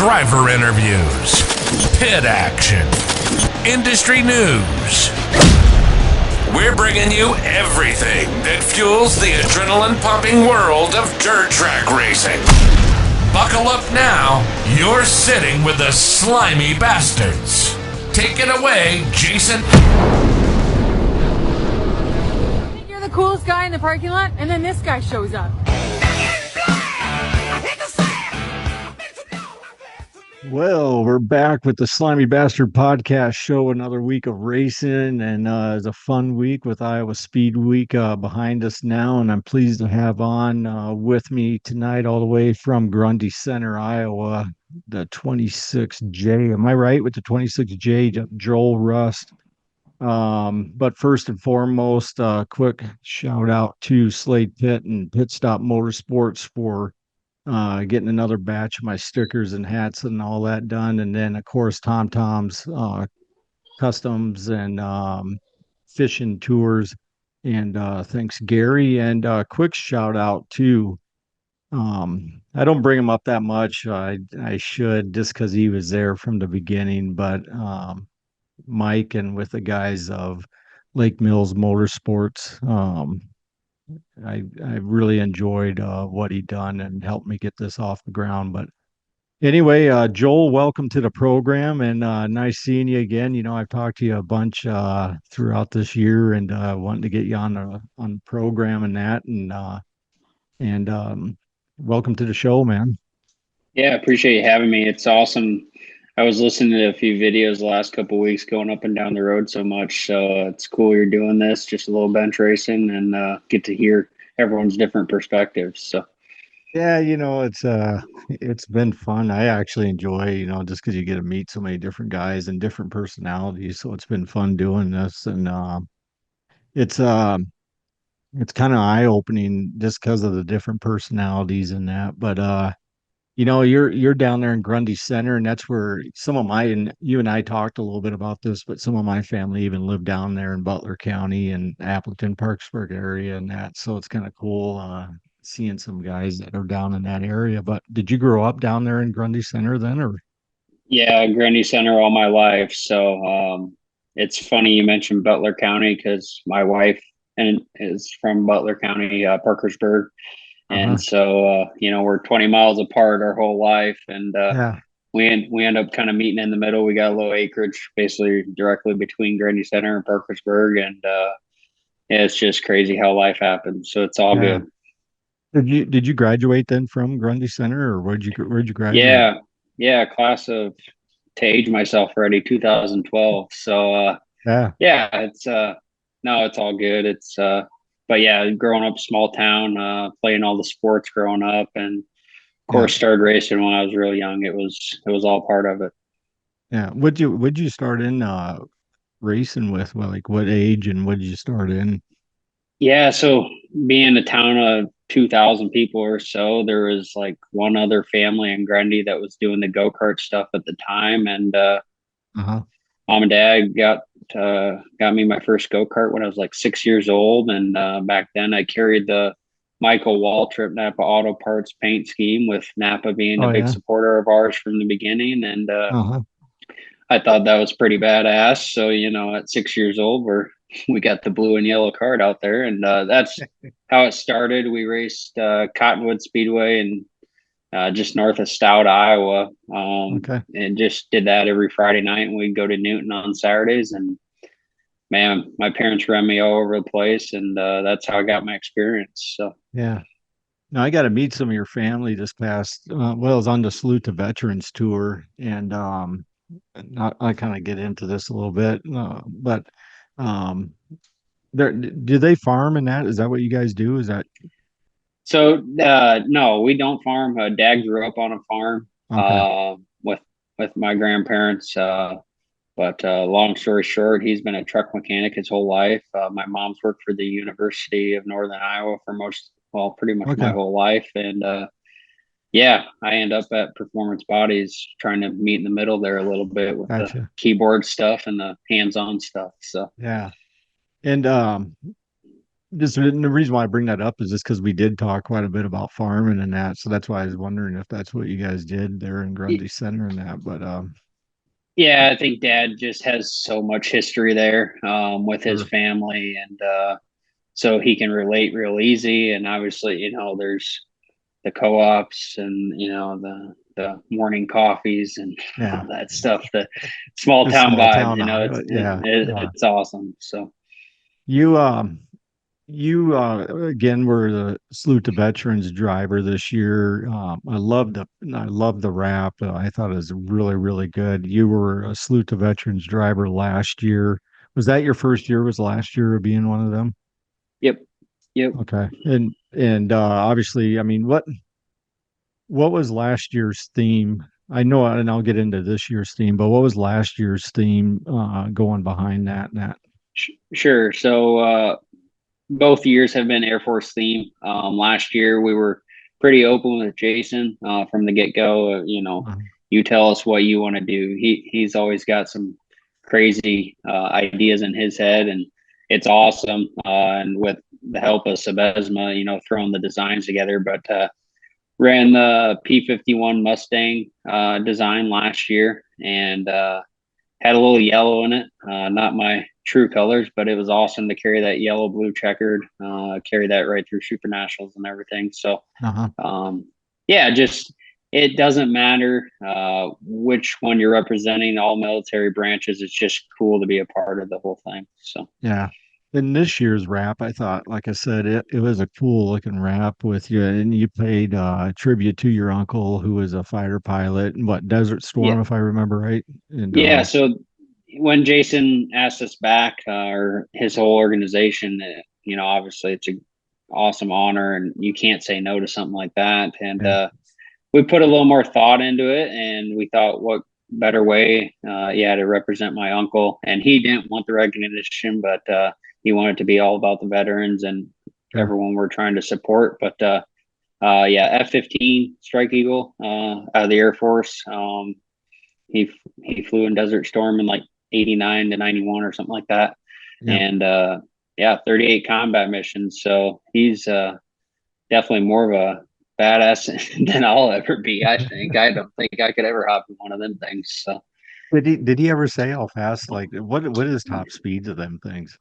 driver interviews, pit action, industry news. We're bringing you everything that fuels the adrenaline-pumping world of dirt track racing. Buckle up now. You're sitting with the Slimy Bastards. Take it away, Jason. You're the coolest guy in the parking lot, and then this guy shows up. Well, we're back with the Slimy Bastard podcast show. Another week of racing, and it's a fun week with Iowa Speed Week behind us now. And I'm pleased to have on with me tonight, all the way from Grundy Center, Iowa, the 26J. Am I right with the 26J, Joel Rust? But first and foremost, quick shout out to Slade Pitt and Pit Stop Motorsports for getting another batch of my stickers and hats and all that done. And then, of course, Tom's Customs and Fishing Tours. And thanks, Gary. And quick shout out to, I don't bring him up that much. I should, just because he was there from the beginning. But Mike and with the guys of Lake Mills Motorsports, I really enjoyed what he done and helped me get this off the ground. But anyway, Joel, welcome to the program, and nice seeing you again. You know, I've talked to you a bunch throughout this year, and wanting to get you on the program and that, and welcome to the show, man. Yeah, appreciate you having me. It's awesome. I was listening to a few videos the last couple of weeks, going up and down the road so much. So it's cool you're doing this, just a little bench racing, and get to hear everyone's different perspectives. So yeah, you know, it's been fun. I actually enjoy, you know, just because you get to meet so many different guys and different personalities. So it's been fun doing this, and it's kind of eye opening just because of the different personalities and that. But you know, you're down there in Grundy Center, and that's where some of my, and you and I talked a little bit about this, but some of my family even live down there in Butler County and Appleton, Parksburg area and that. So it's kind of cool seeing some guys that are down in that area. But did you grow up down there in Grundy Center then, or? yeah, Grundy Center all my life. So it's funny you mentioned Butler County because my wife is from Butler County, Parkersburg. And so, you know, we're 20 miles apart our whole life. And Yeah. we end up kind of meeting in the middle. We got a little acreage basically directly between Grundy Center and Parkersburg. And yeah, it's just crazy how life happens. So it's all Yeah. good. Did you graduate then from Grundy Center, or where'd you graduate? Yeah. Class of, to age myself already, 2012. So Yeah. yeah, it's no, it's all good. It's but yeah, growing up small town, playing all the sports growing up, and of course started racing when I was real young. It was all part of it. Yeah. Would you start in racing with? Well, like what age, and what did you start in? Yeah, so being a town of 2,000 people or so, there was like one other family in Grundy that was doing the go-kart stuff at the time, and Uh-huh. mom and dad got me my first go-kart when I was like 6 years old. And back then I carried the Michael Waltrip Napa Auto Parts paint scheme, with Napa being Oh a big yeah. supporter of ours from the beginning. And Uh-huh. I thought that was pretty badass. So, you know, at 6 years old, we got the blue and yellow card out there. And that's how it started. We raced Cottonwood Speedway and just north of Stout, Iowa. Okay. And just did that every Friday night. And we'd go to Newton on Saturdays. And man, my parents ran me all over the place. And that's how I got my experience. So, Yeah. Now I got to meet some of your family this past, well, I was on the Salute to Veterans tour, and I kind of get into this a little bit, but um, do they farm in that? Is that what you guys do? Is that so no, we don't farm. Dad grew up on a farm okay? with my grandparents. But long story short, he's been a truck mechanic his whole life. My mom's worked for the University of Northern Iowa for pretty much my Okay. whole life. And yeah, I end up at Performance Bodies trying to meet in the middle there a little bit with the Gotcha. keyboard stuff and the hands-on stuff. So Yeah. And just the reason why I bring that up is just because we did talk quite a bit about farming and that. So that's why I was wondering if that's what you guys did there in Grundy Center and that. But Yeah, I think Dad just has so much history there with his sure. family, and so he can relate real easy. And obviously, there's the co-ops and the morning coffees and Yeah. all that stuff. The small The town small vibe, town. Yeah. Yeah. it's awesome. So You you again were the Salute to Veterans driver this year. I loved the wrap. I thought it was really, really good. You were a Salute to Veterans driver last year. Was that your first year? Was last year of being one of them? yep, yep. Okay. And obviously, I mean, what was last year's theme? I know, and I'll get into this year's theme, but what was last year's theme going behind that? Sure. So both years have been Air Force theme. Last year we were pretty open with Jason from the get go. You tell us what you want to do. He's always got some crazy ideas in his head, and it's awesome. And with the help of Sebesma, throwing the designs together, but ran the P-51 Mustang design last year, and had a little yellow in it. Not my true colors, but it was awesome to carry that yellow, blue checkered, carry that right through Super Nationals and everything. So, Uh-huh. yeah, just it doesn't matter which one you're representing, all military branches. It's just cool to be a part of the whole thing. So, Yeah. In this year's rap, I thought, like I said, it was a cool looking rap with you, and you paid tribute to your uncle who was a fighter pilot and what Desert yeah, Storm, if I remember right. And yeah. So when Jason asked us back, or his whole organization, obviously it's a awesome honor, and you can't say no to something like that. And yeah, we put a little more thought into it, and we thought, what better way, to represent my uncle. And he didn't want the recognition, but he wanted to be all about the veterans and sure. everyone we're trying to support. But yeah, F-15 Strike Eagle out of the Air Force. He flew in Desert Storm in like 89 to 91 or something like that. Yeah. And yeah, 38 combat missions. So he's definitely more of a badass than I'll ever be. I think. I don't think I could ever hop in one of them things. So Did he ever say how fast, like what is top speeds of them things?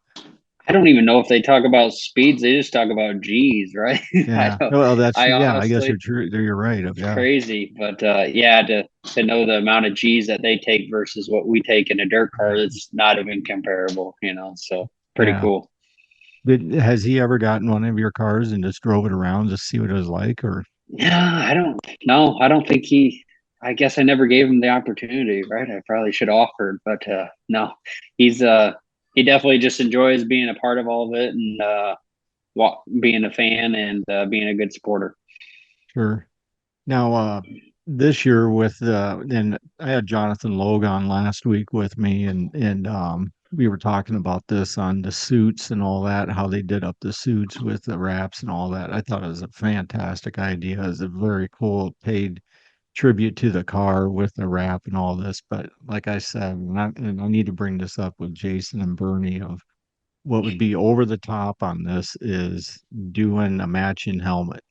I don't even know if they talk about speeds. They just talk about G's, right? I Yeah. don't. Well, that's I true. Yeah, I guess you're honestly, true. You're right. it's Yeah. crazy, but yeah, to know the amount of G's that they take versus what we take in a dirt car, it's not even comparable. So pretty Yeah. cool. Has he ever gotten one of your cars and just drove it around to see what it was like, or? Yeah, I don't know. I don't think he. I guess I never gave him the opportunity, right? I probably should have offered, but no, he's he definitely just enjoys being a part of all of it and being a fan and being a good supporter. Sure. Now, this year and I had Jonathan Logue on last week with me, and we were talking about this on the suits and all that, how they did up the suits with the wraps and all that. I thought it was a fantastic idea. It's a very cool paid tribute to the car with the wrap and all this. But like I said, and I need to bring this up with Jason and Bernie of what would be over the top on this is doing a matching helmet.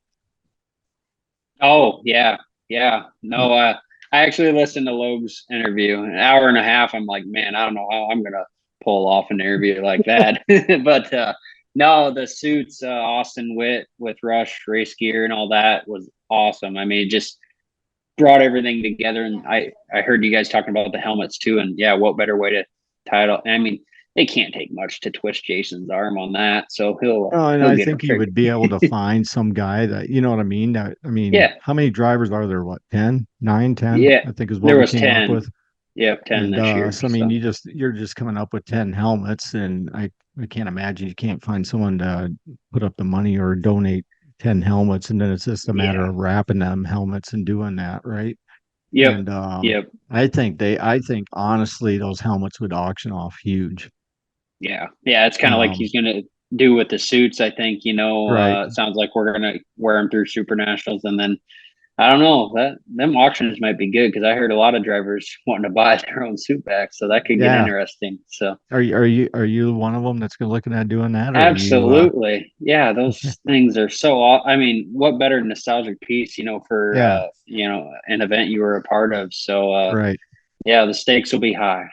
Oh yeah, yeah. No, I actually listened to Loeb's interview, an hour and a half. I'm like, man, I don't know how I'm gonna pull off an interview like that. But no, the suits, Austin Witt with Rush race gear and all that was awesome. I mean, it just brought everything together. And I heard you guys talking about the helmets too. And yeah, what better way to tie it up? I mean, it can't take much to twist Jason's arm on that, so Oh, and he'll I get think it he figured. would be able to find some guy that, you know what I mean? I mean, Yeah, how many drivers are there? What, 10, 9, 10? yeah. I think is what There we was came up 10. with. Yep, 10 And this year. so I mean, So you're just coming up with 10 helmets, and I can't imagine you can't find someone to put up the money or donate 10 helmets, and then it's just a matter yeah. of wrapping them helmets and doing that, right? Yep. And Yep. I think honestly those helmets would auction off huge. Yeah. Yeah. It's kind of like Um, he's gonna do with the suits, I think, right. sounds like we're gonna wear them through Super Nationals and then I don't know, that them auctions might be good because I heard a lot of drivers wanting to buy their own suit back, so that could get Yeah. interesting. So Are you one of them that's looking at doing that, or are you? absolutely, yeah, those things are so. I mean, what better nostalgic piece, for Yeah. an event you were a part of. So Right. yeah, the stakes will be high.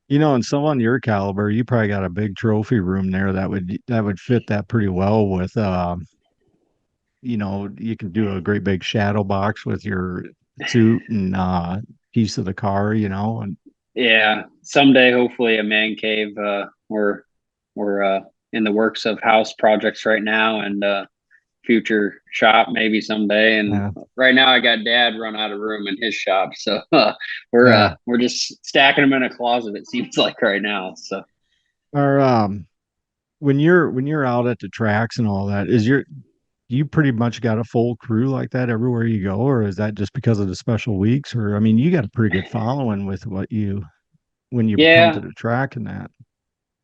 And someone your caliber, you probably got a big trophy room there that would fit that pretty well with you can do a great big shadow box with your suit and piece of the car, and Yeah, someday, hopefully, a man cave. We're in the works of house projects right now, and future shop maybe someday. And yeah, right now, I got Dad run out of room in his shop, so yeah. we're just stacking them in a closet. It seems like right now. So Or when you're out at the tracks and all that, you pretty much got a full crew like that everywhere you go, or is that just because of the special weeks? Or I mean, you got a pretty good following with when you come to yeah, the track and that.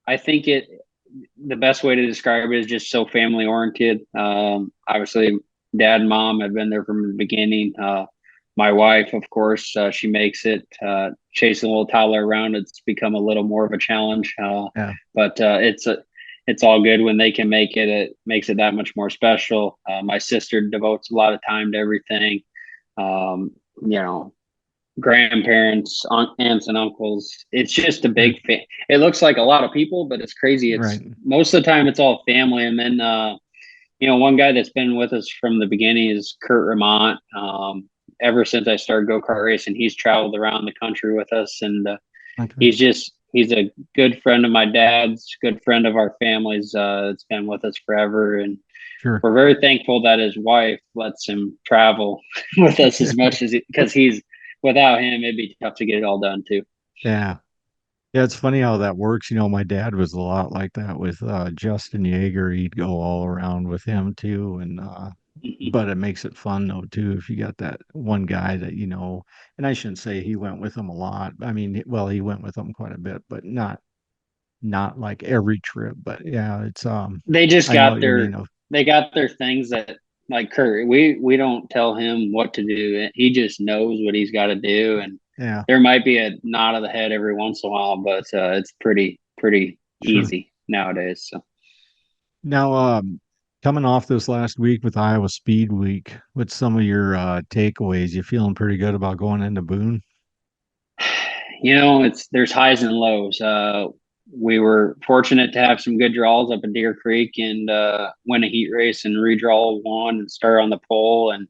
I think the best way to describe it is just so family oriented. Obviously, Dad and Mom have been there from the beginning. My wife, of course, she makes it. Chasing a little toddler around, it's become a little more of a challenge. Yeah. But it's all good when they can make it. It makes it that much more special. My sister devotes a lot of time to everything. Um, you know, grandparents, aunts and uncles. It's just a Sure. big it looks like a lot of people, but it's crazy. It's Right. most of the time it's all family. And then one guy that's been with us from the beginning is Kurt Ramont. Ever since I started go-kart racing, he's traveled around the country with us, and Okay. he's a good friend of my dad's, good friend of our family's. It's been with us forever, and Sure. we're very thankful that his wife lets him travel with us as much as because he's without him, it'd be tough to get it all done too. Yeah. Yeah, it's funny how that works. My dad was a lot like that with Justin Yeager. He'd go all around with him too, and but it makes it fun though too if you got that one guy that and I shouldn't say he went with him a lot. I mean, well, he went with them quite a bit, but not like every trip. But yeah, it's They just I know got what you mean. their Of they got their things that like Kurt. We don't tell him what to do. He just knows what he's got to do, and yeah, there might be a nod of the head every once in a while, but it's pretty sure. easy nowadays. So Now, coming off this last week with Iowa Speed Week, what's some of your takeaways? You feeling pretty good about going into Boone? it's there's highs and lows. We were fortunate to have some good draws up in Deer Creek and win a heat race and redraw one and start on the pole. And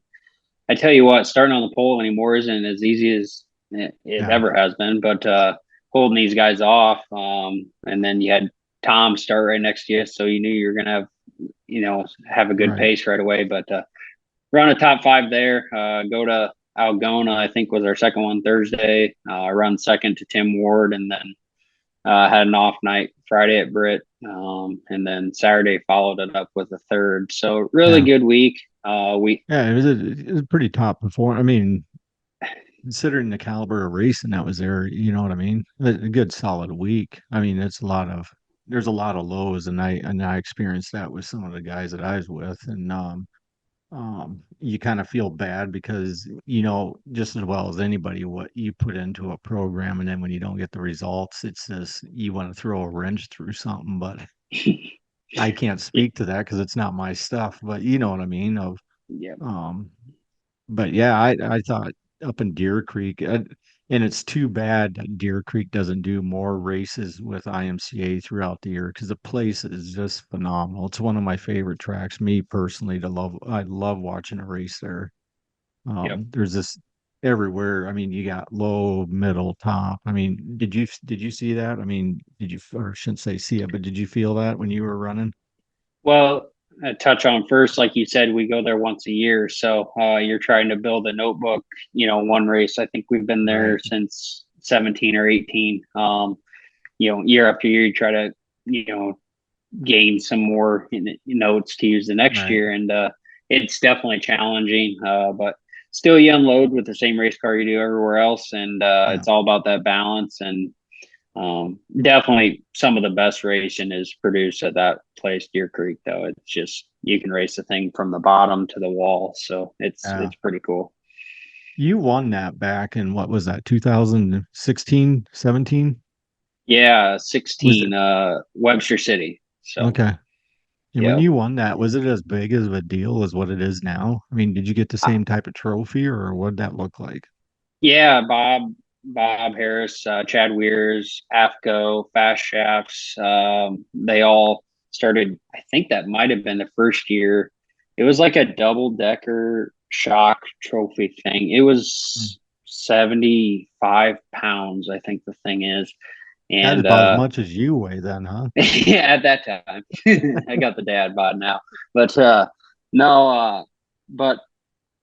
I tell you what, starting on the pole anymore isn't as easy as it Yeah, ever has been. But holding these guys off, and then you had Tom start right next to you, so you knew you were gonna have a good right. pace right away. But run a top five there. Go to Algona, I think was our second one Thursday. Run second to Tim Ward, and then had an off night Friday at Britt, and then Saturday followed it up with a third. So really Yeah, good week. We yeah. It was a pretty top perform. I mean, considering the caliber of racing that was there, you know what I mean? A good solid week. I mean, there's a lot of lows, and I experienced that with some of the guys that I was with, and you kind of feel bad because just as well as anybody what you put into a program, and then when you don't get the results, it's just you want to throw a wrench through something. But I can't speak to that because it's not my stuff. But you know what I mean? yeah. Um, but yeah, I thought up in Deer Creek, and it's too bad that Deer Creek doesn't do more races with IMCA throughout the year because the place is just phenomenal. It's one of my favorite tracks, me personally, to love. I love watching a race there. Yep. There's this everywhere. I mean, you got low, middle, top. I mean, did you see that? I mean, or I shouldn't say see it, but did you feel that when you were running? Well, touch on first, like you said, we go there once a year. So you're trying to build a notebook, one race. I think we've been there Right, since 17 or 18. Year after year, you try to, gain some more notes to use the next right. year. And it's definitely challenging, but still you unload with the same race car you do everywhere else. And Yeah, it's all about that balance. And Definitely some of the best racing is produced at that place, Deer Creek, though. It's just, you can race the thing from the bottom to the wall. So Yeah. it's pretty cool. You won that back in what was that, 2016, 17? Yeah, Was it? 16, Webster City. So, Okay. And when yeah. you won that, was it as big of a deal as what it is now? I mean, did you get the same type of trophy or what did that look like? Yeah, Bob Harris, Chad Weirs, AFCO, Fast Shafts. They all started. I think that might have been the first year. It was like a double decker shock trophy thing. It Mm. was 75 pounds, I think the thing is. That's And about as much as you weigh then, huh? yeah, at that time, I got the dad bod now, but no, but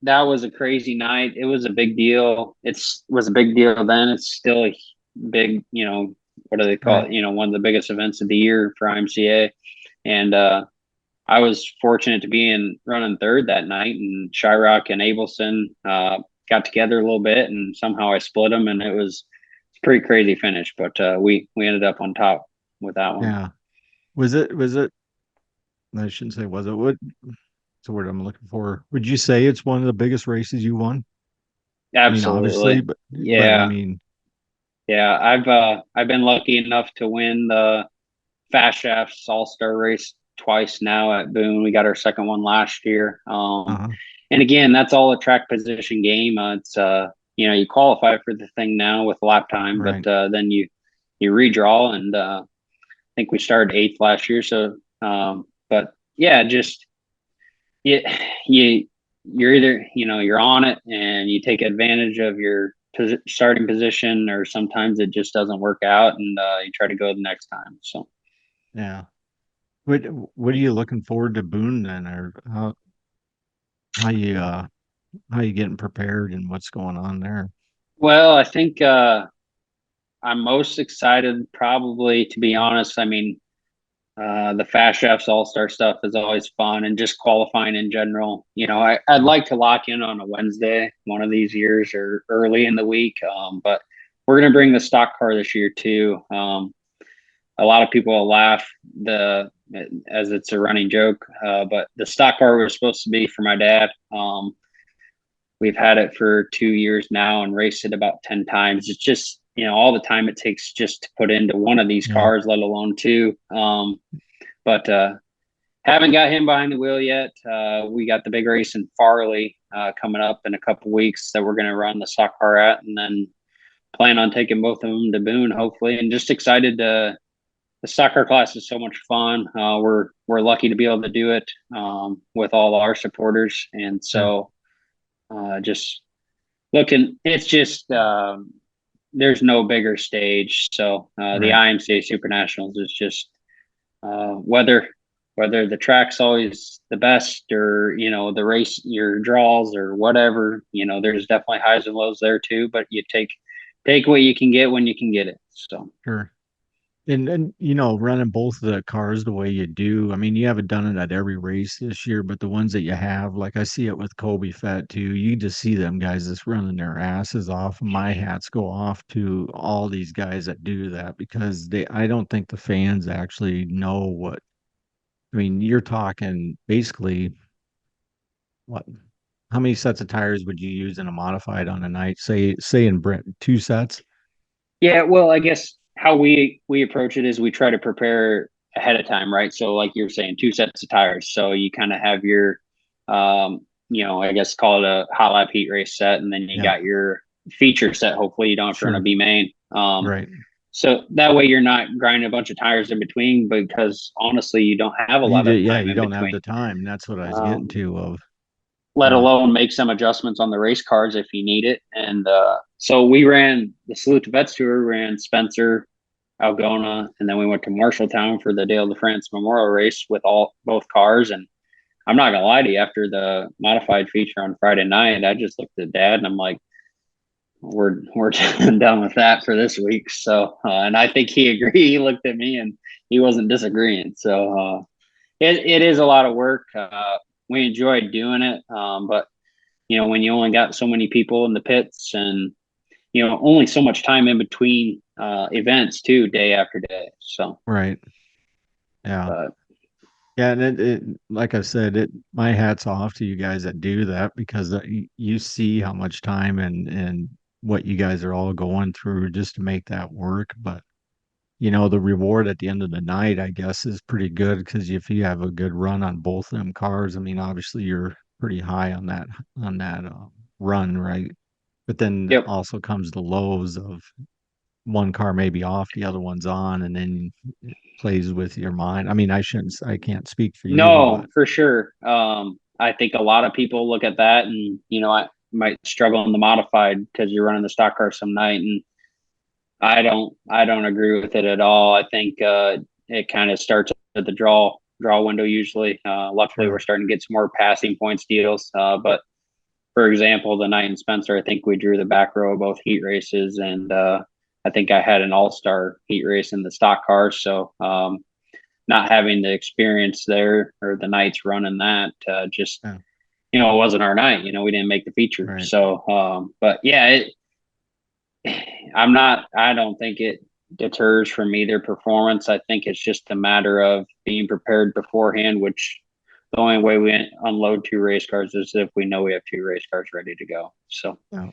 that was a crazy night. It was a big deal. Was a big deal then. It's still a big, what do they call Right. it? One of the biggest events of the year for IMCA. And I was fortunate to be in running third that night, and Shyrock and Abelson got together a little bit, and somehow I split them, and it's a pretty crazy finish. But we ended up on top with that one. Yeah. Was it, I shouldn't say was it, what's the word I'm looking for? Would you say it's one of the biggest races you won? I mean, obviously, Absolutely. but I Yeah. mean, Yeah. I've been lucky enough to win the Fast Shafts All Star race twice now at Boone. We got our second one last year. uh-huh, And again, that's all a track position game. It's you qualify for the thing now with lap time, but right. then you redraw, and I think we started eighth last year. So, but yeah, just you you you're either you're on it and you take advantage of your starting position, or sometimes it just doesn't work out, and you try to go the next time. So. Yeah. What what are you looking forward to Boone then, or how you how you getting prepared and what's going on there? Well, I think I'm most excited, probably, to be honest. I mean, the Fast Chefs All Star stuff is always fun, and just qualifying in general. I'd Yeah. like to lock in on a Wednesday one of these years, or early in the week. But we're going to bring the stock car this year too. A lot of people will laugh the as it's a running joke, but the stock car was supposed to be for my dad. We've had it for 2 years now and raced it about 10 times. It's just, all the time it takes just to put into one of these Yeah. cars, let alone two. But haven't got him behind the wheel yet. We got the big race in Farley coming up in a couple weeks that we're going to run the stock car at, and then plan on taking both of them to Boone, hopefully. And just excited to. The stock car class is so much fun. We're lucky to be able to do it with all our supporters, and Sure. so just looking, it's just there's no bigger stage. So the Right. IMCA Super Nationals is just whether the track's always the best, or the race, your draws, or whatever. There's definitely highs and lows there too. But you take what you can get when you can get it. So. Sure. And running both the cars the way you do, I mean, you haven't done it at every race this year, but the ones that you have, like I see it with Kobe Fett too, you just see them guys just running their asses off. My hats go off to all these guys that do that because I don't think the fans actually know what, I mean, you're talking basically what, how many sets of tires would you use in a modified on a night? Say in Brent, two sets? Yeah, well, I guess how we approach it is we try to prepare ahead of time, right? So, like you're saying, two sets of tires. So you kind of have your, I guess call it a hot lap heat race set, and then you Yeah, got your feature set. Hopefully, you don't have to run a sure. B main. Right. So that way you're not grinding a bunch of tires in between, because honestly, you don't have a lot of Yeah, time you in don't have between. the time. That's what I was getting Um, to of, let yeah, alone make some adjustments on the race cars if you need it. And so we ran the Salute to Vets Tour, ran Spencer, Algona, and then we went to Marshalltown for the Dale de France Memorial Race with both cars. And I'm not gonna lie to you, after the modified feature on Friday night, I just looked at Dad and I'm like, we're done with that for this week. So and I think he agreed. He looked at me and he wasn't disagreeing. So it is a lot of work. We enjoyed doing it, but when you only got so many people in the pits, and only so much time in between events too, day after day. So, Right. Yeah. but Yeah, and it like I said, my hat's off to you guys that do that because you see how much time and what you guys are all going through just to make that work. But the reward at the end of the night, I guess, is pretty good because if you have a good run on both them cars, I mean, obviously you're pretty high on that run, right? But then yep. also comes the lows of one car may be off, the other one's on, and then it plays with your mind. I mean, I can't speak for you, No, but for sure. I think a lot of people look at that and, I might struggle in the modified because you're running the stock car some night. And I don't agree with it at all. I think, it kind of starts at the draw window usually. Luckily we're sure. starting to get some more passing points deals. But for example, the night in Spencer, I think we drew the back row of both heat races. And, I think I had an all-star heat race in the stock car. So, not having the experience there or the nights running that, just, Yeah, it wasn't our night, we didn't make the feature. right. So, but yeah, I don't think it deters from either performance. I think it's just a matter of being prepared beforehand, which the only way we unload two race cars is if we know we have two race cars ready to go. So, Yeah.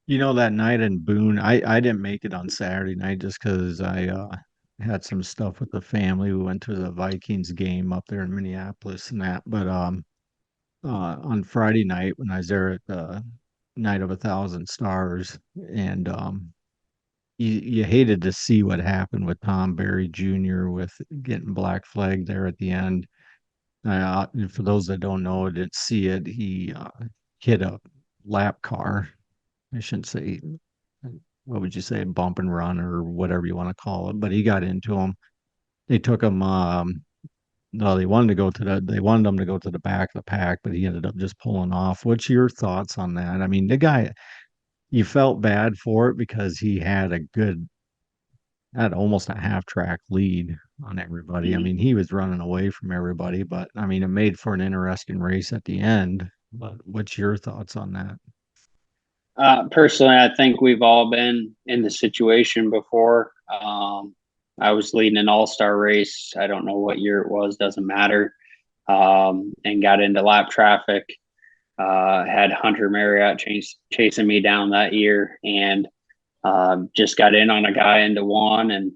That night in Boone, I didn't make it on Saturday night just because I had some stuff with the family. We went to the Vikings game up there in Minneapolis and that. But on Friday night when I was there at the Night of a Thousand Stars, and you hated to see what happened with Tom Berry Jr. with getting black flag there at the end. For those that don't know, didn't see it, he hit a lap car. I shouldn't say, what would you say, bump and run or whatever you want to call it, but he got into him. They took him, no, they wanted him to go to the back of the pack, but he ended up just pulling off. What's your thoughts on that? I mean, the guy, you felt bad for it because he had almost a half track lead on everybody. I mhm. mean, he was running away from everybody, but I mean, it made for an interesting race at the end. But what's your thoughts on that? Personally, I think we've all been in the situation before. I was leading an all-star race. I don't know what year it was, doesn't matter. And got into lap traffic. Had Hunter Marriott chasing me down that year, and just got in on a guy into one and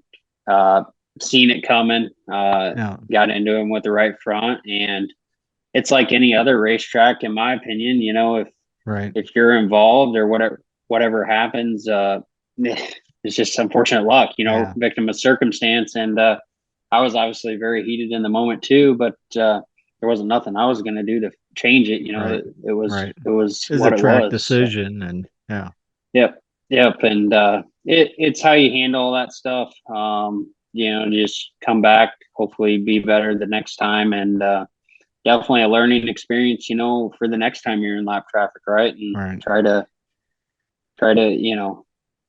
seen it coming. Yeah, Got into him with the right front, and it's like any other racetrack, in my opinion. right. If you're involved or whatever happens, it's just unfortunate luck. Yeah, Victim of circumstance, and I was obviously very heated in the moment too, but there wasn't nothing I was going to do to change it. right, right. It was It's a what it track was. So, decision, and yeah, yep, yep, and it's how you handle all that stuff. Just come back, hopefully be better the next time, and definitely a learning experience. For the next time you're in lap traffic, right? And right. try to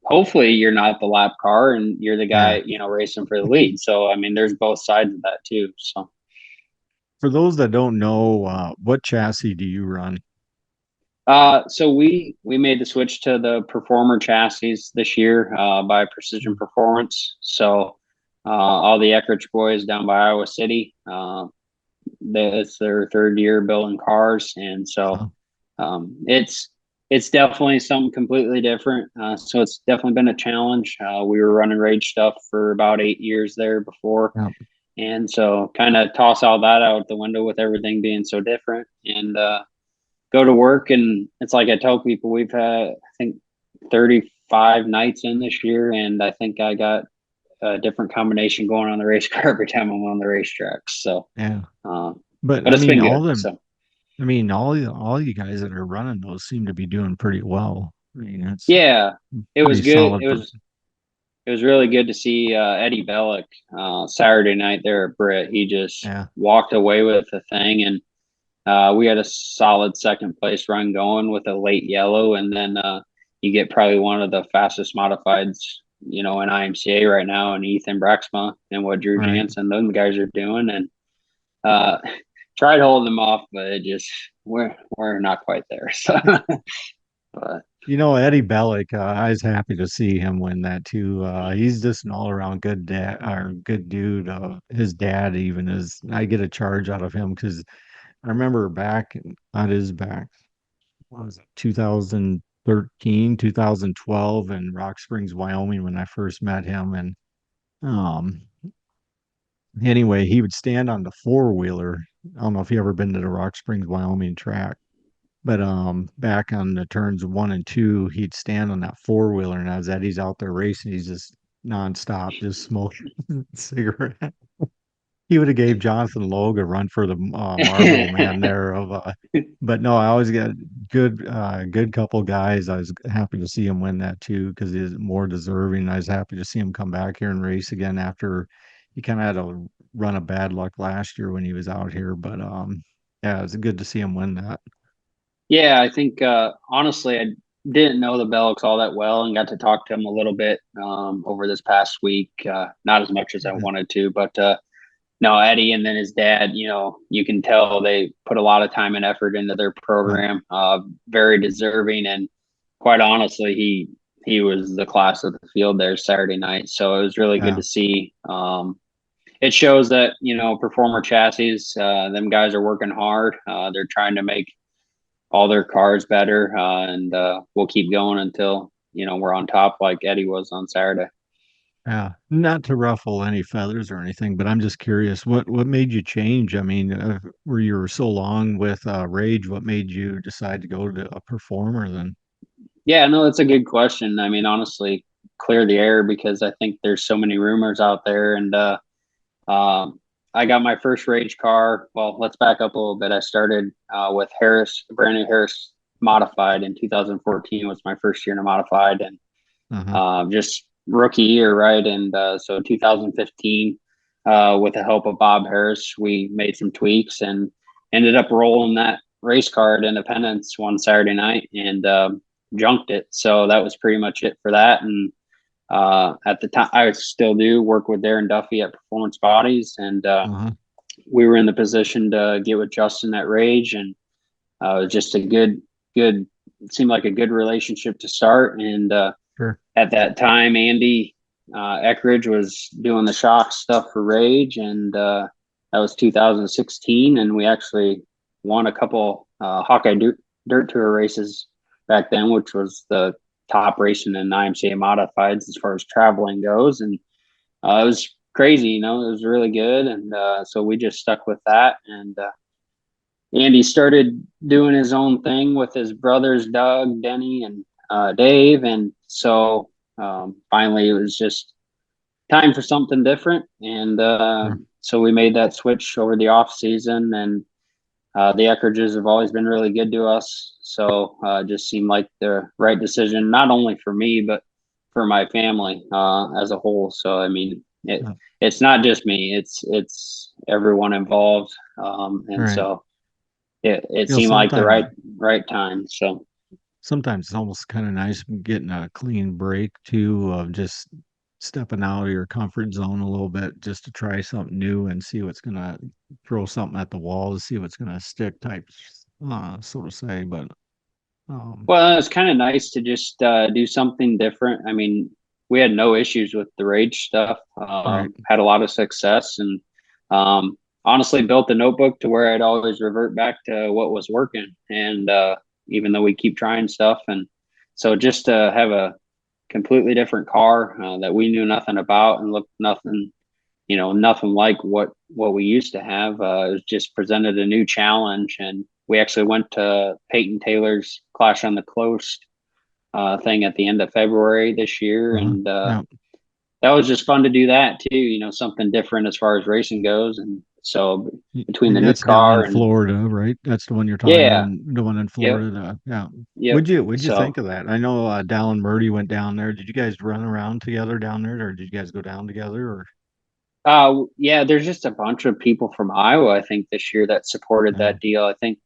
hopefully you're not the lap car and you're the Yeah. guy racing for the lead. So I mean, there's both sides of that too. So For those that don't know, what chassis do you run? so we made the switch to the performer chassis this year by Precision Performance. So all the Eckrich boys down by Iowa City, it's their third year building cars, and so Oh, it's definitely something completely different. So it's definitely been a challenge. We were running Rage stuff for about 8 years there before, yeah, and so kind of toss all that out the window with everything being so different, and go to work. And it's like I tell people, we've had, I think, 35 nights in this year, and I think I got a different combination going on the race car every time I'm on the racetrack. So, yeah. uh, But but I it's mean, been good. So. all you guys that are running those seem to be doing pretty well. I mean, it's Yeah, it was pretty good. solid. It was really good to see Eddie Bellick Saturday night there at Britt. He just Yeah, walked away with the thing, and we had a solid second place run going with a late yellow, and then you get probably one of the fastest modifieds, in IMCA right now, and Ethan Braxma and what Drew right. Jansen, those guys are doing, and uh, tried holding them off, but we're not quite there. So But Eddie Bellick, I was happy to see him win that too. He's just an all around good dad or good dude. His dad even is. I get a charge out of him because I remember on his back, what was it, 2013, 2012 in Rock Springs, Wyoming, when I first met him. And um, anyway, he would stand on the four wheeler. I don't know if you ever been to the Rock Springs, Wyoming track. But back on the turns one and two, he'd stand on that four wheeler, and as Eddie's out there racing, he's just nonstop, just smoking cigarette. He would have gave Jonathan Logue a run for the Marlboro man there. But no, I always got good couple guys. I was happy to see him win that too because he's more deserving. I was happy to see him come back here and race again after he kind of had a run of bad luck last year when he was out here. But yeah, it was good to see him win that. yeah, I think honestly, I didn't know the Bellicks all that well and got to talk to him a little bit over this past week. Not as much as I wanted to, but no, Eddie and then his dad, you can tell they put a lot of time and effort into their program. Very deserving, and quite honestly, he was the class of the field there Saturday night. So it was really good Yeah. to see. It shows that Performer Chassis, them guys are working hard. They're trying to make all their cars better, and we'll keep going until we're on top like Eddie was on Saturday. Yeah, not to ruffle any feathers or anything, but I'm just curious, what made you change? I mean, were you so long with Rage? What made you decide to go to a performer then? Yeah, no, that's a good question. I mean, honestly, clear the air because I think there's so many rumors out there. And I got my first Rage car. Well, let's back up a little bit. I started with Harris, brand new Harris modified in 2014 was my first year in a modified, and Uh-huh. just rookie year, right? And so 2015, with the help of Bob Harris, we made some tweaks and ended up rolling that race car at Independence one Saturday night and junked it. So that was pretty much it for that. And at the time, I still do work with Darren Duffy at Performance Bodies, and Uh-huh. we were in the position to get with Justin at Rage, and it was just a good. It seemed like a good relationship to start, and Sure. at that time, Andy Eckridge was doing the shock stuff for Rage, and that was 2016, and we actually won a couple Hawkeye Dirt Tour races back then, which was the top racing in IMCA modifieds as far as traveling goes, and it was crazy. It was really good, and so we just stuck with that, and Andy started doing his own thing with his brothers, Doug, Denny, and Dave. And so finally it was just time for something different. And Sure. so we made that switch over the off season, and the Eckridges have always been really good to us. So it just seemed like the right decision, not only for me, but for my family as a whole. So, I mean, Yeah. it's not just me, it's everyone involved. And Right. so it You know, seemed like the sometimes right time. So sometimes it's almost kind of nice getting a clean break too of just stepping out of your comfort zone a little bit just to try something new and see what's gonna throw something at the wall to see what's gonna stick type so to say. But um well, it's kind of nice to just do something different. I mean, we had no issues with the Rage stuff. right. Had a lot of success, and honestly built a notebook to where I'd always revert back to what was working. And even though we keep trying stuff, and so just to have a completely different car that we knew nothing about and looked nothing like what we used to have. It was just presented a new challenge, and we actually went to Peyton Taylor's Clash on the Coast thing at the end of February this year, Uh-huh. and Yeah. that was just fun to do that too. Something different as far as racing goes, and so between the And new that's down car in and Florida, right? That's the one you're talking yeah, about, the one in yep, Florida. Yeah. yep. What'd you think So of that? I know Dallin Murdy went down there. Did you guys run around together down there, or did you guys go down together? Or yeah, there's just a bunch of people from Iowa, I think, this year that supported yeah, that deal. I think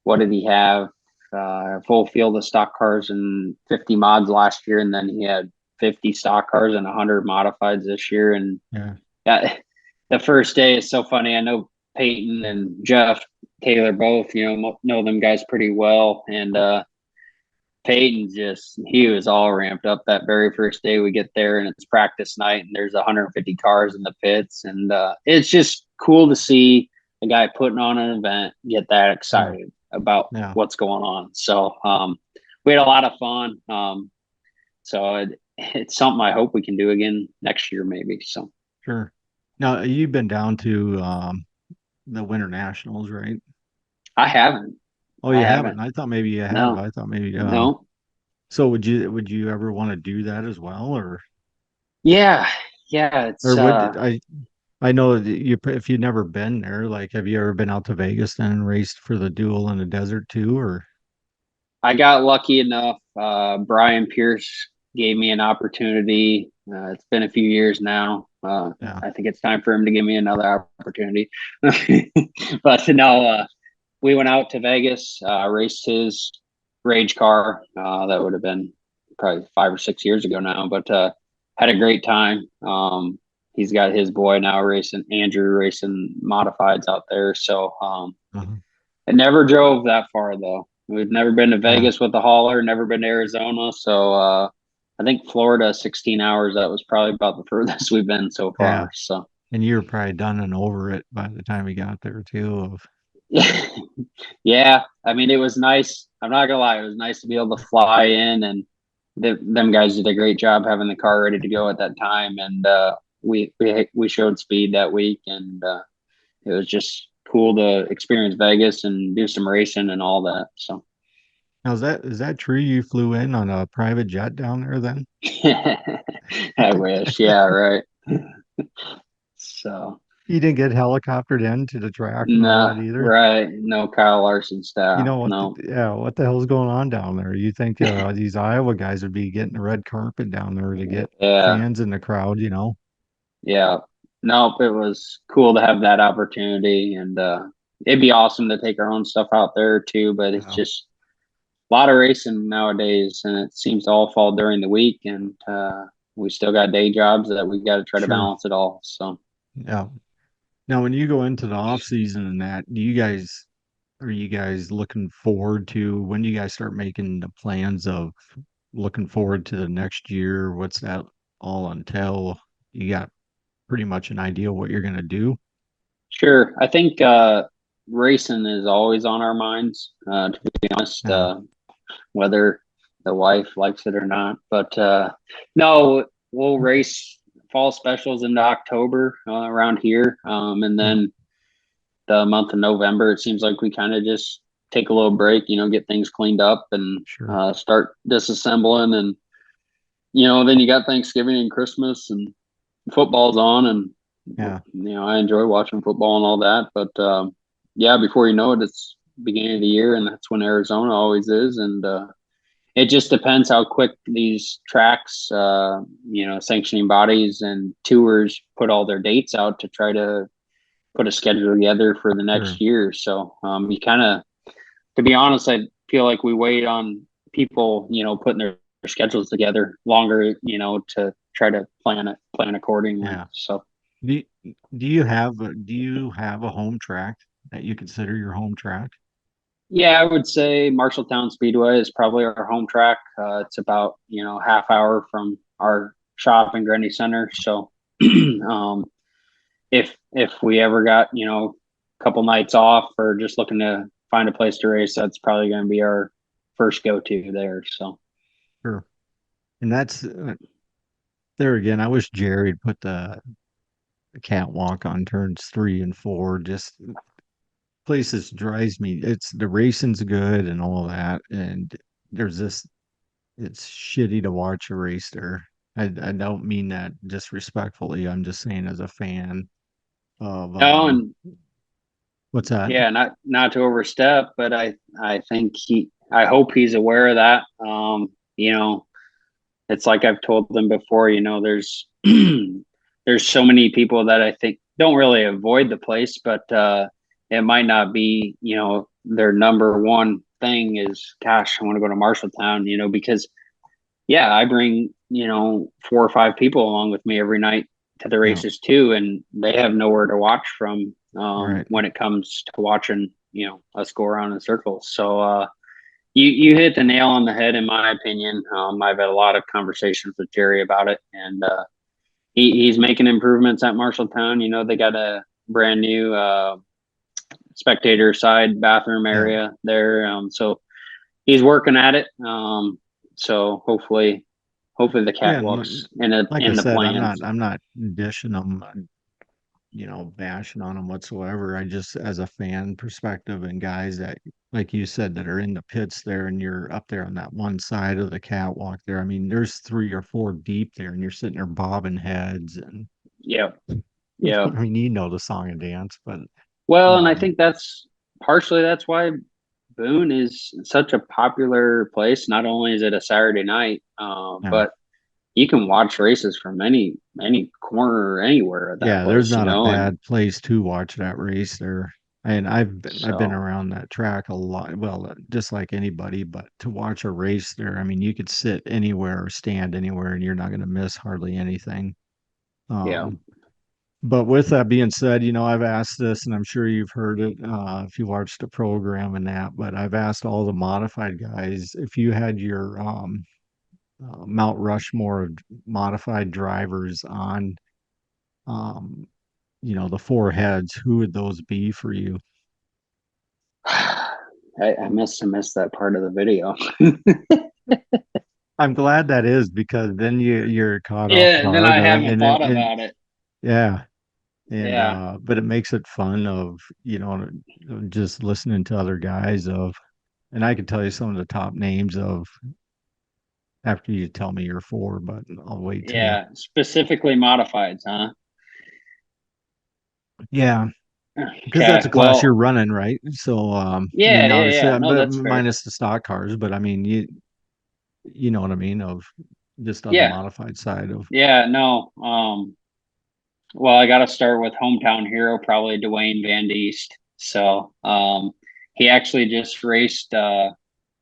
what did he have? A full field of stock cars and 50 mods last year, and then he had 50 stock cars and 100 modifieds this year. And yeah, the first day is so funny. I know Peyton and Jeff Taylor both, know them guys pretty well, and Peyton he was all ramped up that very first day we get there, and it's practice night, and there's 150 cars in the pits, and it's just cool to see a guy putting on an event get that excited about what's going on. So we had a lot of fun. So it's something I hope we can do again next year, maybe. So Sure. Now you've been down to the Winter Nationals, right? I haven't. Oh, you haven't? I thought maybe you have. No, I thought maybe no. So would you ever want to do that as well, or Yeah, it's would I know that if you've never been there, like have you ever been out to Vegas then and raced for the duel in the desert too, or I got lucky enough. Brian Pierce gave me an opportunity. It's been a few years now. I think it's time for him to give me another opportunity. But no, we went out to Vegas, raced his rage car. That would have been probably 5 or 6 years ago now, but had a great time. He's got his boy now Andrew racing modifieds out there. So I never drove that far though. We've never been to Vegas with the hauler, never been to Arizona. So I think Florida, 16 hours. That was probably about the furthest we've been so far. Yeah. So, and you were probably done and over it by the time we got there too. Yeah. I mean, it was nice. I'm not gonna lie. It was nice to be able to fly in, and them guys did a great job having the car ready to go at that time. And we showed speed that week, and it was just cool to experience Vegas and do some racing and all that. So. Now is that true? You flew in on a private jet down there then? I wish. Yeah, right. So you didn't get helicoptered into the track and all no, that either? right. No Kyle Larson style. You know what? No. What the hell's going on down there? You think these Iowa guys would be getting the red carpet down there to get fans in the crowd, you know? Yeah. Nope, it was cool to have that opportunity, and it'd be awesome to take our own stuff out there too, but it's just a lot of racing nowadays, and it seems to all fall during the week, and we still got day jobs that we got to try to balance it all. So yeah. Now, when you go into the off season and that, are you guys looking forward to when do you guys start making the plans of looking forward to the next year? What's that all entail? You got pretty much an idea what you're going to do? Sure. I think racing is always on our minds, to be honest, whether the wife likes it or not. But no, we'll race fall specials into October around here. And then the month of November, it seems like we kind of just take a little break, get things cleaned up and start disassembling. And, then you got Thanksgiving and Christmas and football's on, and I enjoy watching football and all that. But before you know it, it's beginning of the year, and that's when Arizona always is. And it just depends how quick these tracks, sanctioning bodies and tours put all their dates out to try to put a schedule together for the next year. So you kind of, to be honest, I feel like we wait on people, putting their schedules together longer, to try to plan accordingly. Yeah. So do you have a home track that you consider your home track? Yeah, I would say Marshalltown Speedway is probably our home track. It's about, half hour from our shop in Grundy Center. So if we ever got, a couple nights off or just looking to find a place to race, that's probably going to be our first go-to there. So sure. And that's there again. I wish Jerry'd put the catwalk on turns 3 and 4. Just places drives me. It's the racing's good and all that, and there's this. It's shitty to watch a race there. I don't mean that disrespectfully. I'm just saying as a fan of. and what's that? Yeah, not to overstep, but I think I hope he's aware of that. It's like I've told them before. There's there's so many people that I think don't really avoid the place, but it might not be, their number one thing is, gosh, I want to go to Marshalltown, because I bring, 4 or 5 people along with me every night to the races too, and they have nowhere to watch from when it comes to watching, us go around in circles. So You hit the nail on the head, in my opinion. I've had a lot of conversations with Jerry about it, and he's making improvements at Marshalltown. You know, they got a brand new spectator side bathroom Yeah. area there, so he's working at it. So hopefully the Yeah. And catwalks in a, like I in the said, plans. I'm not dishing them, bashing on them whatsoever. I just, as a fan perspective, and guys that, like you said, that are in the pits there, and you're up there on that one side of the catwalk there. I mean, there's 3 or 4 deep there, and you're sitting there bobbing heads, and Yep. I Yep. mean, the song and dance, but Well, and I um, think that's why Boone is such a popular place. Not only is it a Saturday night, yeah, but you can watch races from any corner or anywhere of that yeah, there's place, not a and bad place to watch that race there. And I've been so around that track a lot. Well, just like anybody, but to watch a race there, I mean, you could sit anywhere or stand anywhere, and you're not going to miss hardly anything. yeah. Um, but with that being said, I've asked this, and I'm sure you've heard it if you watched the program and that. But I've asked all the modified guys if you had your Mount Rushmore of modified drivers on um, the 4 heads, who would those be for you? I must have missed that part of the video. I'm glad that is, because then you're caught off Yeah, then guard, I haven't and thought and about it. yeah, and Yeah, but it makes it fun of just listening to other guys and I could tell you some of the top names of after you tell me your 4, but I'll wait till yeah. Specifically modifieds, huh? yeah, because that's a Okay. class you're Well, running, right? So I yeah, mean, yeah, obviously, yeah. No, but that's fair. minus the stock cars, but I mean, you know what I mean, of just on the Yeah, modified side of yeah. No. Well, I got to start with hometown hero, probably Dwayne Van Diest. So, he actually just raced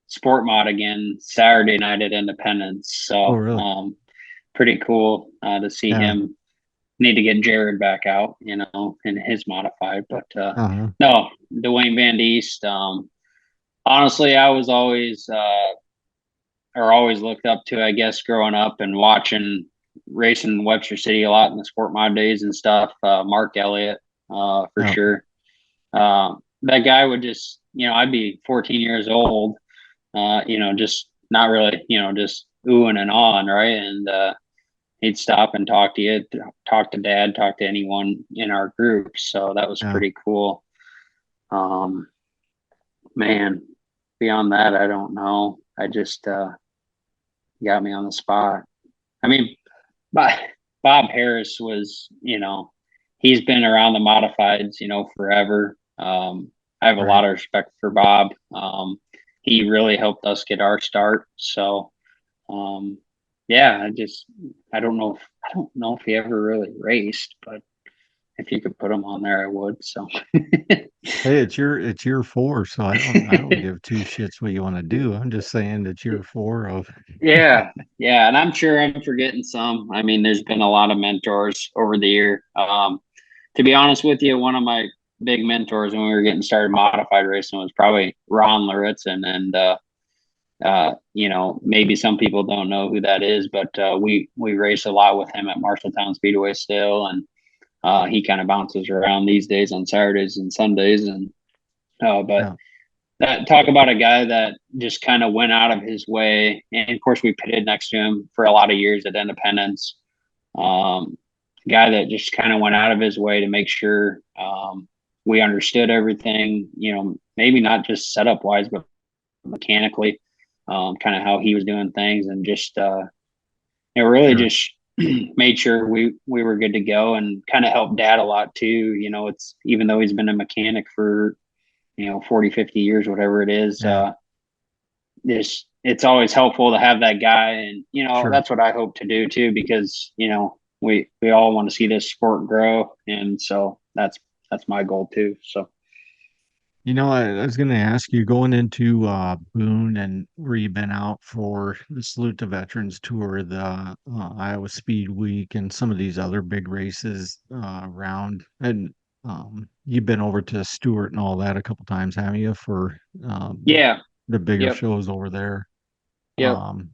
sport mod again Saturday night at Independence. oh So, really? pretty cool to see Yeah. him. Need to get Jared back out, in his modified. But Uh-huh. no, Dwayne Van Diest. Honestly, I was always or always looked up to, I guess, growing up and watching racing in Webster City a lot in the sport mod days and stuff. Mark Elliott, for Yeah. sure. That guy would just, I'd be 14 years old, just not really, just oohing and awing, right? And he'd stop and talk to you, talk to dad, talk to anyone in our group. So that was Yeah. pretty cool. Um, man, beyond that, I don't know. I just got me on the spot. I mean, Bob, Bob Harris was, he's been around the modifieds, forever. I have a Right. lot of respect for Bob. He really helped us get our start. So, um, yeah, I don't know if he ever really raced, but if you could put him on there, I would. So, Hey, it's your 4, so I don't give 2 shits what you want to do. I'm just saying that you're 4 of yeah, yeah, and I'm sure I'm forgetting some. I mean, there's been a lot of mentors over the year. To be honest with you, one of my big mentors when we were getting started modified racing was probably Ron Laritzen, and maybe some people don't know who that is, but we race a lot with him at Marshalltown Speedway still, and he kind of bounces around these days on Saturdays and Sundays, and but yeah. that talk about a guy that just kind of went out of his way, and of course we pitted next to him for a lot of years at Independence. Um, Guy that just kind of went out of his way to make sure we understood everything. Maybe not just setup wise, but mechanically, kind of how he was doing things, and just really Sure. just made sure we were good to go, and kind of helped Dad a lot too. It's even though he's been a mechanic for 40, 50 years, whatever it is. Yeah. It's always helpful to have that guy, and Sure. that's what I hope to do too, because we all want to see this sport grow, and so that's my goal too. So I was going to ask you, going into Boone, and where you've been out for the Salute to Veterans Tour, the Iowa Speed Week, and some of these other big races around, and you've been over to Stewart and all that a couple times, haven't you? For yeah, the bigger Yep. shows over there. Yep. Um,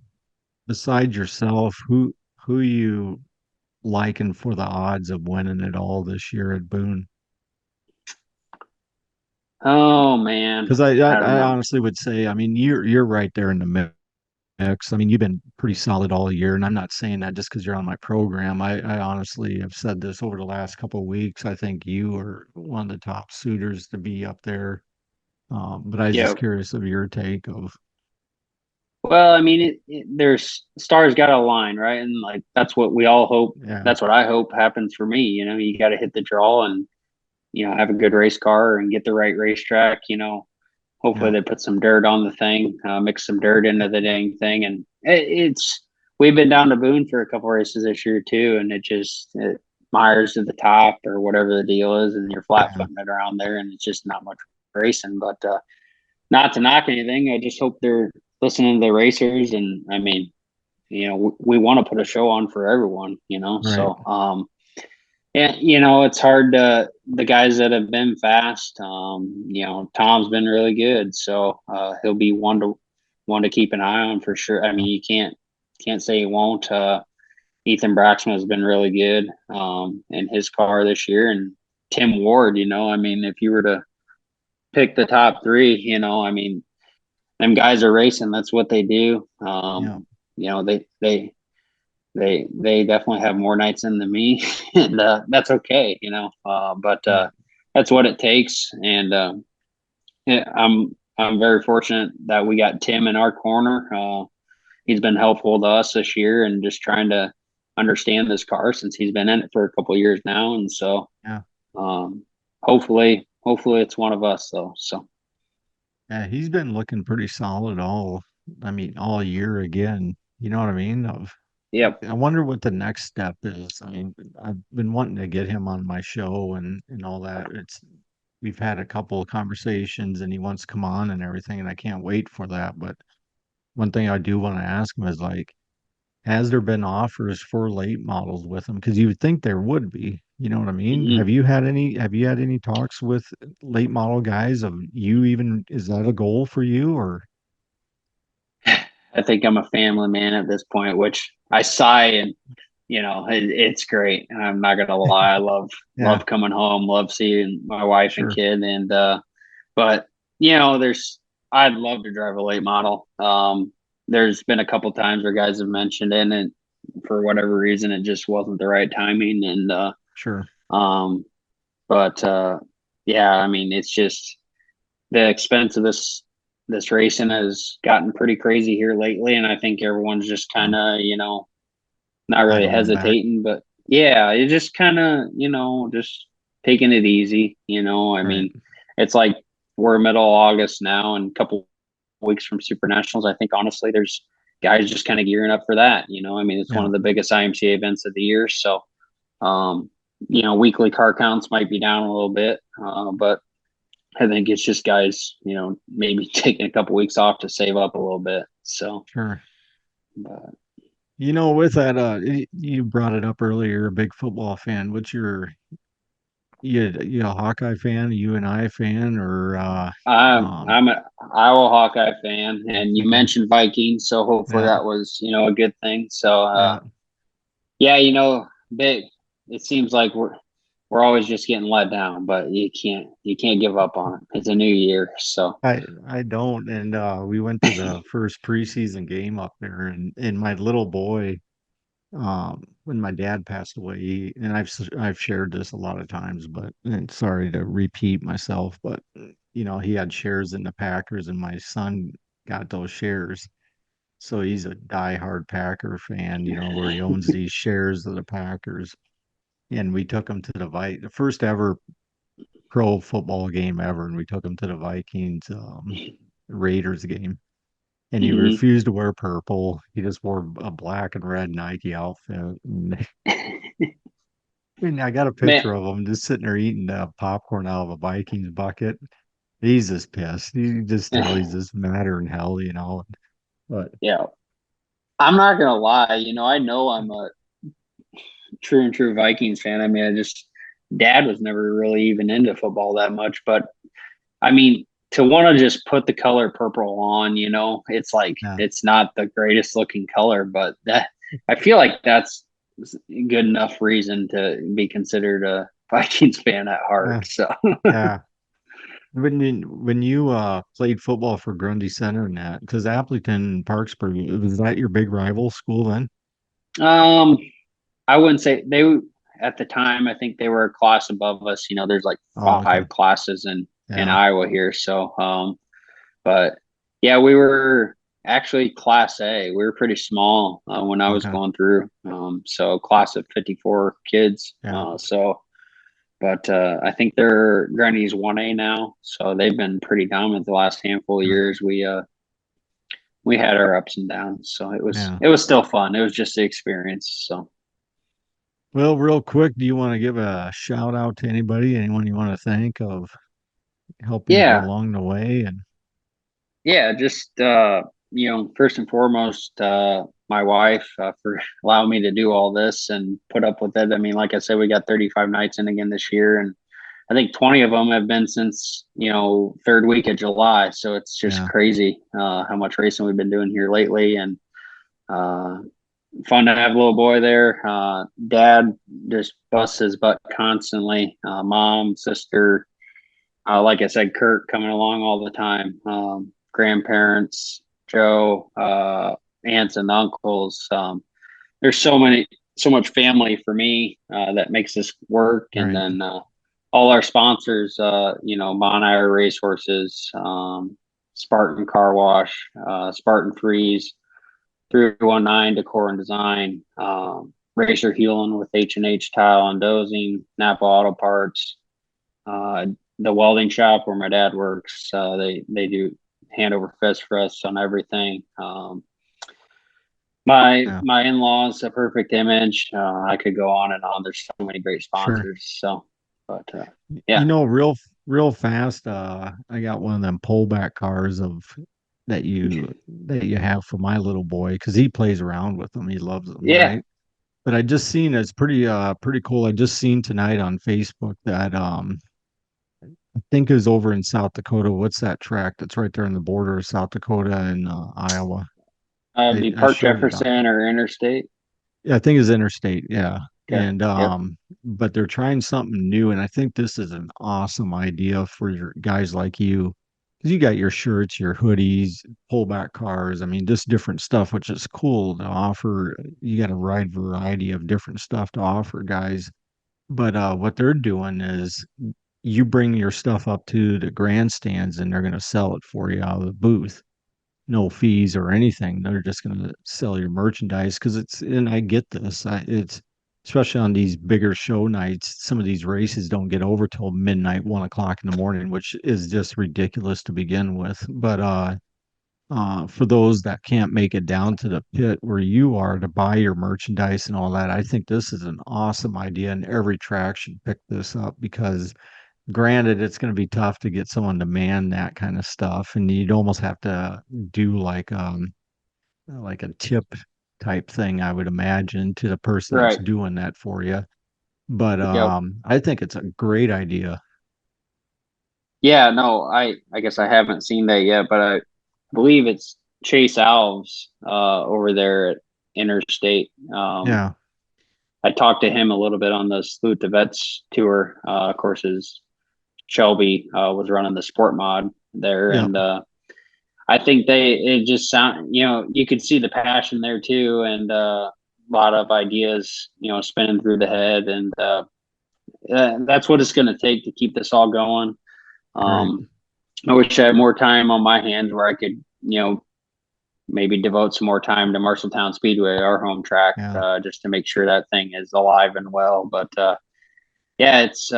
Besides yourself, who you liking for the odds of winning it all this year at Boone? Oh man, Because I, I don't I know. honestly would say, I mean, you're right there in the mix. I mean, you've been pretty solid all year, and I'm not saying that just because you're on my program. I honestly have said this over the last couple of weeks. I think you are one of the top suitors to be up there. But I was just Yep. curious of your take of, Well, I mean, there's stars got to align, right? And like that's what we all hope. yeah, That's what I hope happens for me. You got to hit the draw and have a good race car and get the right racetrack. Hopefully yeah, they put some dirt on the thing, mix some dirt into the dang thing, and it's. We've been down to Boone for a couple races this year too, and it Myers to the top or whatever the deal is, and you're flat yeah, footing it around there, and it's just not much racing. But not to knock anything, I just hope they're listening to the racers, and I mean, we want to put a show on for everyone, right, so yeah, it's hard to the guys that have been fast. Tom's been really good, so he'll be one to keep an eye on for sure. I mean, you can't say he won't. Ethan Braxton has been really good in his car this year, and Tim Ward. I mean, if you were to pick the top three, I mean, them guys are racing. That's what they do. yeah, They definitely have more nights in than me, and that's okay. But right, that's what it takes. And yeah, I'm very fortunate that we got Tim in our corner. He's been helpful to us this year, and just trying to understand this car since he's been in it for a couple of years now. And so, yeah. um, hopefully it's one of us though. So, Yeah, he's been looking pretty solid I mean, all year again. You know what I mean? yep. I wonder what the next step is. I mean, I've been wanting to get him on my show and all that. We've had a couple of conversations and he wants to come on and everything, and I can't wait for that. But one thing I do want to ask him is like, has there been offers for late models with him? Because you would think there would be. You know what I mean? Mhm. Have you had any talks with late model guys of you even, is that a goal for you or I think I'm a family man at this point, which I sigh and it's great. I'm not gonna lie. I yeah, love coming home, love seeing my wife and sure. kid, and but there's I'd love to drive a late model. There's been a couple times where guys have mentioned it, and for whatever reason, it just wasn't the right timing, and Sure. um, but yeah, I mean, it's just the expense of this racing has gotten pretty crazy here lately, and I think everyone's just kind Yeah. of not really Idling back. hesitating, but yeah, it just kind of just taking it easy. I Right. mean, it's like we're middle of August now, and a couple weeks from Super Nationals. I think honestly, there's guys just kind of gearing up for that. I mean, it's one Yeah. of the biggest IMCA events of the year, so um, weekly car counts might be down a little bit, but I think it's just guys, maybe taking a couple weeks off to save up a little bit. So, Sure. but With that, you brought it up earlier, you're a big football fan. You a Hawkeye fan, a UNI fan, or um I'm a Iowa Hawkeye fan, and you okay. mentioned Vikings, so hopefully Yeah, that was a good thing. So yeah. yeah, big. It seems like we're always just getting let down, but you can't give up on it. It's a new year, so I don't. And we went to the first preseason game up there and my little boy, when my dad passed away, and I've shared this a lot of times, but and sorry to repeat myself, but he had shares in the Packers, and my son got those shares. So he's a diehard Packer fan, where he owns these shares of the Packers. And we took him to the first ever pro football game ever, and we took him to the Vikings Raiders game. And he mhm. refused to wear purple. He just wore a black and red Nike outfit. And I got a Man, picture of him just sitting there eating popcorn out of a Vikings bucket. He's just pissed. You just tell he's just madder than hell. But yeah, I'm not gonna lie. I know I'm a true and true Vikings fan. I mean, dad was never really even into football that much, but I mean, to want to just put the color purple on, it's like Yeah. it's not the greatest looking color, but that I feel like that's good enough reason to be considered a Vikings fan at heart. Yeah. So Yeah. When you played football for Grundy Center and that, because Appleton Parksburg, was that your big rival school then? um I wouldn't say they at the time. I think they were a class above us. There's like Oh, okay. five classes in Yeah. Iowa here. So, but yeah, we were actually class A. We were pretty small when I was Okay. going through. So class of 54 kids. Yeah. But I think they're Granny's 1A now. So they've been pretty dominant the last handful of Yeah. years. We had our ups and downs. So it was Yeah. it was still fun. It was just the experience. So. Well, real quick, do you want to give a shout out to anybody, anyone you want to thank of helping you Yeah, along the way? And Yeah, just first and foremost, my wife for allowing me to do all this and put up with it. I mean, like I said, we got 35 nights in again this year, and I think 20 of them have been since third week of July. So it's just yeah, crazy how much racing we've been doing here lately, and uh, fun to have a little boy there. Dad just busts his butt constantly. Mom, sister, like I said, Kurt coming along all the time. Grandparents, Joe, aunts and uncles. There's so much family for me that makes this work, and right. then all our sponsors. Bon Air Racehorses, Spartan Car Wash, Spartan Freeze, 319 Decor and Design, Racer Healing with H&H Tile and Dozing, Napa Auto Parts. The welding shop where my dad works, they do hand over fist for us on everything. My Yeah, my in-laws, a perfect image. I could go on and on. There's so many great sure. sponsors. So, but You yeah, know, real fast, I got one of them pullback cars of that you have for my little boy because he plays around with them. He loves them, yeah. right? But I just seen it's pretty cool. I just seen tonight on Facebook that I think is over in South Dakota. What's that track that's right there on the border of South Dakota and Iowa? I, Be I Park showed it on. Jefferson or Interstate. Yeah, I think it's interstate. Yeah. Okay. And Yep. but they're trying something new, and I think this is an awesome idea for your guys like you, because you got your shirts, your hoodies, pullback cars. I mean, just different stuff, which is cool to offer. You got a wide variety of different stuff to offer guys. But what they're doing is you bring your stuff up to the grandstands, and they're going to sell it for you out of the booth, no fees or anything. They're just going to sell your merchandise because and I get this. It's especially on these bigger show nights. Some of these races don't get over till midnight, 1 o'clock in the morning, which is just ridiculous to begin with. But for those that can't make it down to the pit where you are to buy your merchandise and all that, I think this is an awesome idea, and every track should pick this up because granted it's going to be tough to get someone to man that kind of stuff, and you'd almost have to do like a tip type thing, I would imagine, to the person that's Right. doing that for you. But Yep. I think it's a great idea. Yeah. No, I guess I haven't seen that yet, but I believe it's Chase Alves over there at Interstate. Yeah, I talked to him a little bit on the Salute to Vets tour. Of course, his Shelby was running the sport mod there, yeah, and I think it just sound you could see the passion there too, and a lot of ideas spinning through the head, and that's what it's going to take to keep this all going. right. Um, I wish I had more time on my hands where I could maybe devote some more time to Marshalltown Speedway, our home track, Yeah, just to make sure that thing is alive and well. But yeah, it's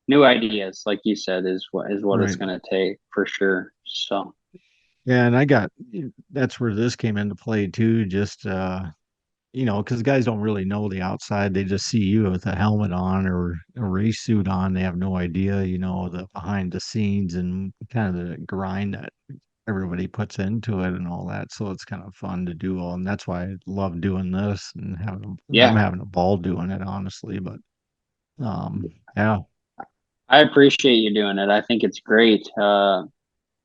new ideas, like you said, is what it's right. going to take for sure. So Yeah, and that's where this came into play too. Just because guys don't really know the outside. They just see you with a helmet on or a race suit on. They have no idea, the behind the scenes and kind of the grind that everybody puts into it and all that. So it's kind of fun to do all, and that's why I love doing this and I'm yeah, having a ball doing it, honestly. But yeah, I appreciate you doing it. I think it's great.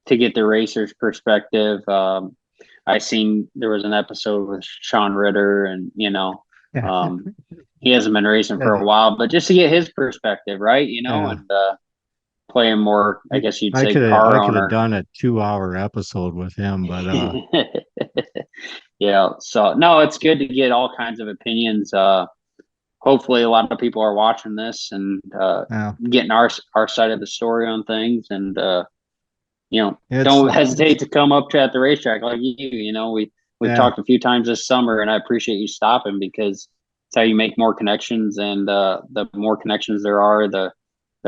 to get the racer's perspective. I seen there was an episode with Sean Ritter, and um, he hasn't been racing for a while, but just to get his perspective, right? Yeah. And playing more, I guess you'd I say, could car I could have owner. done a 2 hour episode with him, but Yeah. So no, it's good to get all kinds of opinions. Hopefully a lot of people are watching this and yeah, getting our side of the story on things, and it's don't hesitate to come up to at the racetrack like we've yeah. talked a few times this summer, and I appreciate you stopping because it's how you make more connections, and the more connections there are, the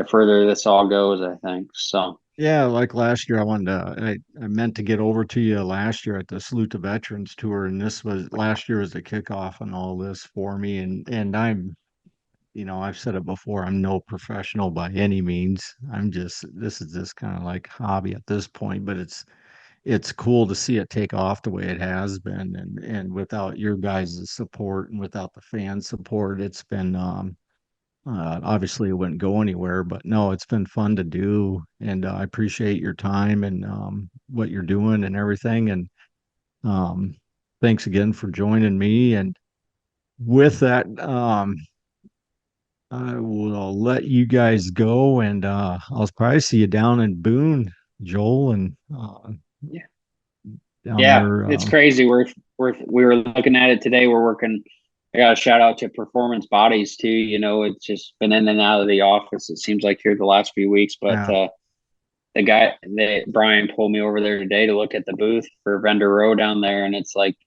further this all goes, I think. So Yeah, like last year, I meant to get over to you last year at the Salute to Veterans tour, and this was last year was the kickoff on all this for me. And I've said it before, I'm no professional by any means. This is just kind of like hobby at this point, but it's cool to see it take off the way it has been, and without your guys' support and without the fan support, it's been obviously, it wouldn't go anywhere, but no, it's been fun to do, and I appreciate your time and what you're doing and everything. And um, thanks again for joining me. And with that, I will let you guys go, and I'll probably see you down in Boone, Joel, and yeah, down yeah, there. it's crazy. We were looking at it today. We're working. I got a shout out to Performance Bodies too. It's just been in and out of the office. It seems like here the last few weeks, but Yeah, Brian pulled me over there today to look at the booth for Vendor Row down there, and it's like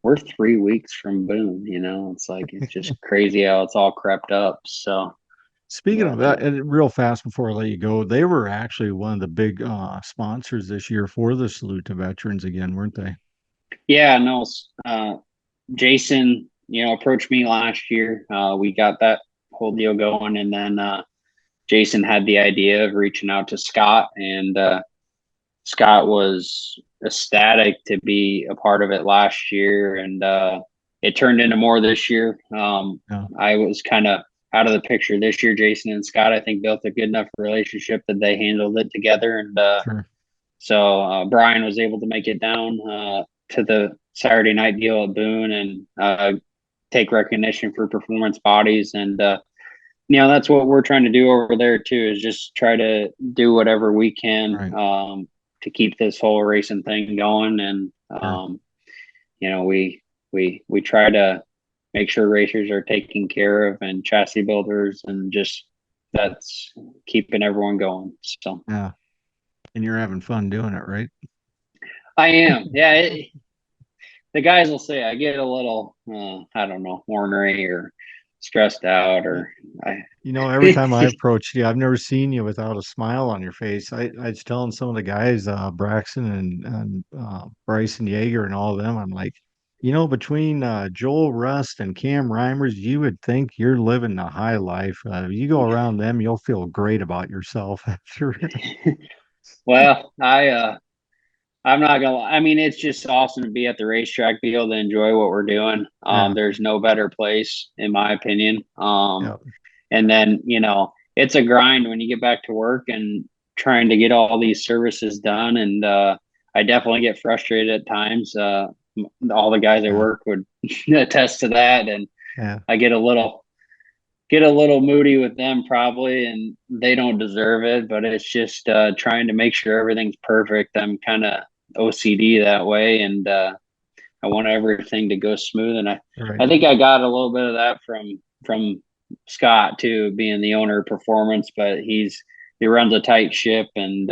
we're 3 weeks from Boone. It's like it's just crazy how it's all crept up. So, speaking but of that, and real fast before I let you go, they were actually one of the big sponsors this year for the Salute to Veterans again, weren't they? yeah, no, Jason, approached me last year. We got that whole deal going, and then Jason had the idea of reaching out to Scott, and Scott was ecstatic to be a part of it last year, and it turned into more this year. Yeah, I was kind of out of the picture this year. Jason and Scott, I think, built a good enough relationship that they handled it together, and sure. so Brian was able to make it down to the Saturday night deal at Boone and take recognition for Performance Bodies, and that's what we're trying to do over there too, is just try to do whatever we can Right. to keep this whole racing thing going. And Sure. we try to make sure racers are taken care of, and chassis builders, and just that's keeping everyone going. So Yeah. And you're having fun doing it, right? I am, yeah. The guys will say I get a little, I don't know, ornery or stressed out, Y- or I. Every time I approach you, I've never seen you without a smile on your face. I was telling some of the guys, Braxton and Bryson Yeager and all of them, I'm like, between Joel Rust and Cam Reimers, you would think you're living the high life. You go around them, you'll feel great about yourself after. Well, I'm not gonna lie. I mean, it's just awesome to be at the racetrack, be able to enjoy what we're doing. Yeah. There's no better place, in my opinion. Yeah. And then, it's a grind when you get back to work and trying to get all these services done. And I definitely get frustrated at times. All the guys at Yeah. work would attest to that. And Yeah. I get a little moody with them probably, and they don't deserve it, but it's just trying to make sure everything's perfect. I'm kind of OCD that way, and I want everything to go smooth. And Right. I think I got a little bit of that from Scott too, being the owner of Performance, but he runs a tight ship, and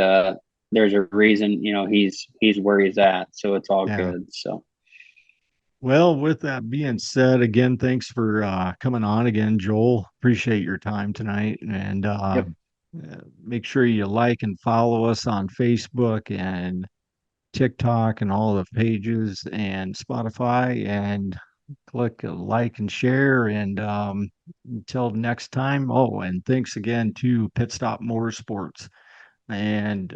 there's a reason, he's where he's at, so it's all Yeah. good. So Well, with that being said, again, thanks for coming on again, Joel. Appreciate your time tonight. And yep. make sure you like and follow us on Facebook and TikTok and all the pages and Spotify, and click like and share. And until next time, oh, and thanks again to Pit Stop Motorsports and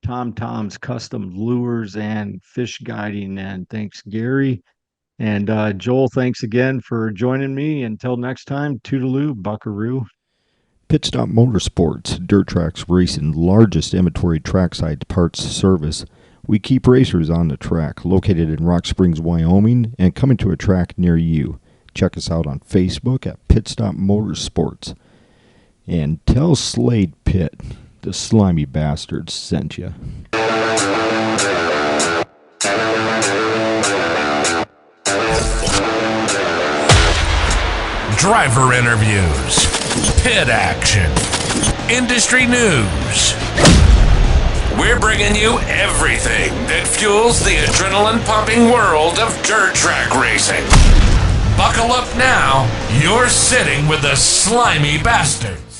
Tom's Custom Lures and Fish Guiding. And thanks, Gary. And Joel, thanks again for joining me. Until next time, toodaloo, buckaroo. Pit Stop Motorsports, Dirt Tracks Racing, largest inventory trackside parts service. We keep racers on the track, located in Rock Springs, Wyoming, and coming to a track near you. Check us out on Facebook at Pit Stop Motorsports. And tell Slade Pitt the Slimy Bastards sent you. Driver interviews, pit action, industry news. We're bringing you everything that fuels the adrenaline-pumping world of dirt track racing. Buckle up now. You're sitting with the Slimy Bastards.